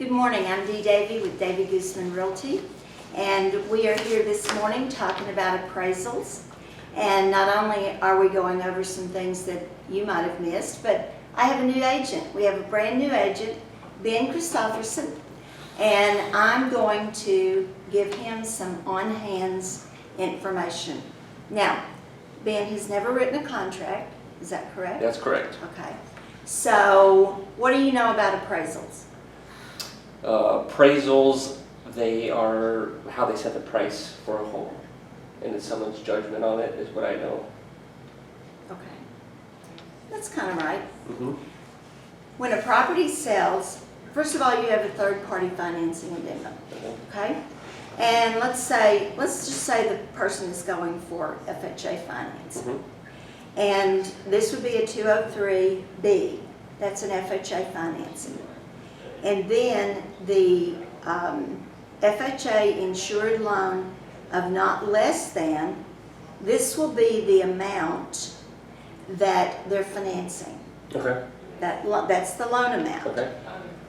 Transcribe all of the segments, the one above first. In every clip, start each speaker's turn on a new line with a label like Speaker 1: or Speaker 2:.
Speaker 1: Good morning, I'm Davey with Davey Goosmann Realty, and we are here this morning talking about appraisals. And not only are we going over some things that you might have missed, but I have a new agent. We have a brand new agent, Ben Christopherson, and I'm going to give him some on-hands information. Now, Ben has never written a contract, is that correct?
Speaker 2: That's correct.
Speaker 1: Okay. So, what do you know about appraisals?
Speaker 2: Appraisals, they are how they set the price for a home. And it's someone's judgment on it is what I know.
Speaker 1: Okay. That's kind of right.
Speaker 2: Mm-hmm.
Speaker 1: When a property sells, first of all, you have a third-party financing addendum, okay? And let's just say the person is going for FHA financing.
Speaker 2: Mm-hmm.
Speaker 1: And this would be a 203B. That's an FHA financing. And then the FHA insured loan of not less than, this will be the amount that they're financing.
Speaker 2: Okay.
Speaker 1: That's the loan amount.
Speaker 2: Okay.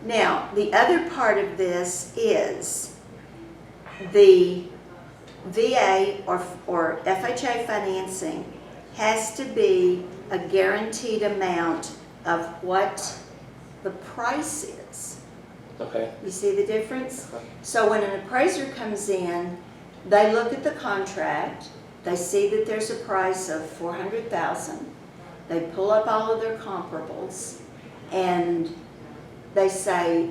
Speaker 1: Now, the other part of this is the VA or FHA financing has to be a guaranteed amount of what the price is.
Speaker 2: Okay.
Speaker 1: You see the difference?
Speaker 2: Okay.
Speaker 1: So when an appraiser comes in, they look at the contract, they see that there's a price of $400,000, they pull up all of their comparables, and they say,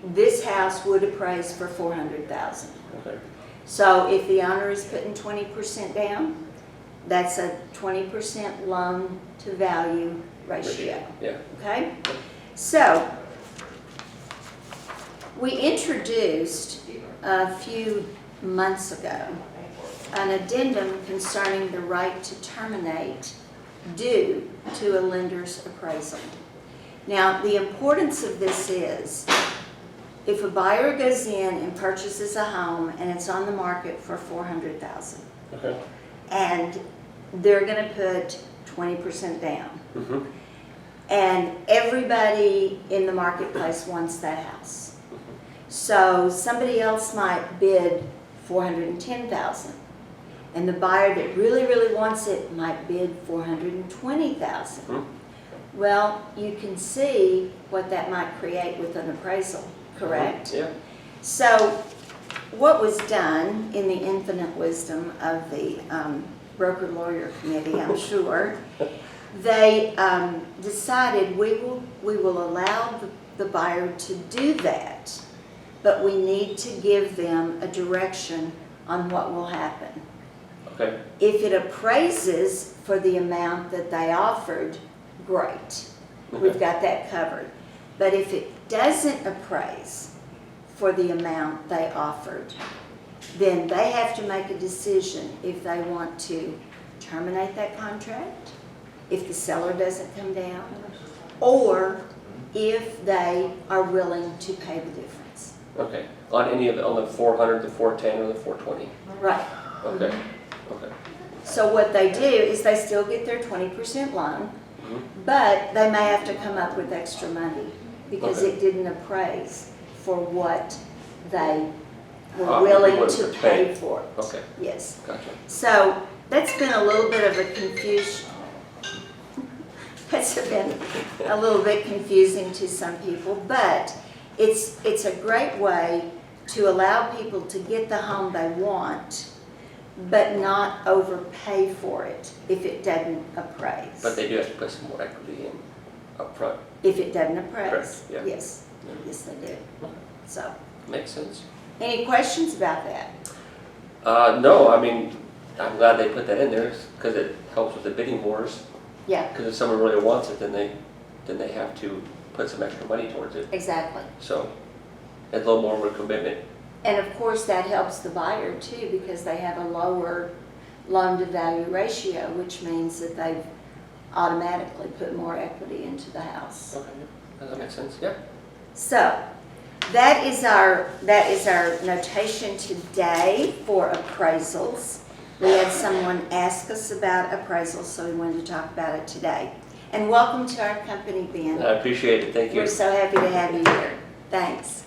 Speaker 1: this house would appraise for $400,000.
Speaker 2: Okay.
Speaker 1: So if the owner is putting 20% down, that's a 20% loan to value ratio.
Speaker 2: Yeah.
Speaker 1: Okay? So, we introduced a few months ago an addendum concerning the right to terminate due to a lender's appraisal. Now, the importance of this is, if a buyer goes in and purchases a home and it's on the market for $400,000,
Speaker 2: Okay.
Speaker 1: and they're going to put 20% down,
Speaker 2: Mm-hmm.
Speaker 1: and everybody in the marketplace wants that house. So somebody else might bid $410,000, and the buyer that really, really wants it might bid $420,000.
Speaker 2: Mm-hmm.
Speaker 1: Well, you can see what that might create with an appraisal, correct?
Speaker 2: Mm-hmm. Yeah.
Speaker 1: So what was done in the infinite wisdom of the broker lawyer committee, I'm sure, they decided we will allow the buyer to do that, but we need to give them a direction on what will happen.
Speaker 2: Okay.
Speaker 1: If it appraises for the amount that they offered, great. We've
Speaker 2: Okay.
Speaker 1: got that covered. But if it doesn't appraise for the amount they offered, then they have to make a decision if they want to terminate that contract, if the seller doesn't come down, or if they are willing to pay the difference.
Speaker 2: Okay. On any of on the 400, the 410, or the 420.
Speaker 1: Right.
Speaker 2: Okay. Okay.
Speaker 1: So what they do is they still get their 20% loan,
Speaker 2: Mm-hmm.
Speaker 1: but they may have to come up with extra money because
Speaker 2: Okay.
Speaker 1: it didn't appraise for what they were
Speaker 2: Ah,
Speaker 1: willing
Speaker 2: willing
Speaker 1: to
Speaker 2: to
Speaker 1: pay
Speaker 2: pay.
Speaker 1: for it.
Speaker 2: Okay.
Speaker 1: Yes.
Speaker 2: Gotcha.
Speaker 1: So that's been a little bit of a confusion. That's been a little bit confusing to some people, but it's a great way to allow people to get the home they want, but not overpay for it if it doesn't appraise.
Speaker 2: But they do have to put some more equity in up front.
Speaker 1: If it doesn't appraise.
Speaker 2: Correct, yeah.
Speaker 1: Yes. Yes, they do. So,
Speaker 2: Makes sense.
Speaker 1: any questions about that?
Speaker 2: No, I mean, I'm glad they put that in there because it helps with the bidding wars.
Speaker 1: Yeah,
Speaker 2: Because if someone really wants it, then they have to put some extra money towards it.
Speaker 1: exactly.
Speaker 2: So it's a little more of a commitment.
Speaker 1: And of course, that helps the buyer too, because they have a lower loan-to-value ratio, which means that they've automatically put more equity into the house.
Speaker 2: Okay, does that make sense? Yeah.
Speaker 1: So, that is our notation today for appraisals. We had someone ask us about appraisals, so we wanted to talk about it today. And welcome to our company, Ben.
Speaker 2: I appreciate it. Thank you.
Speaker 1: We're so happy to have you here. Thanks.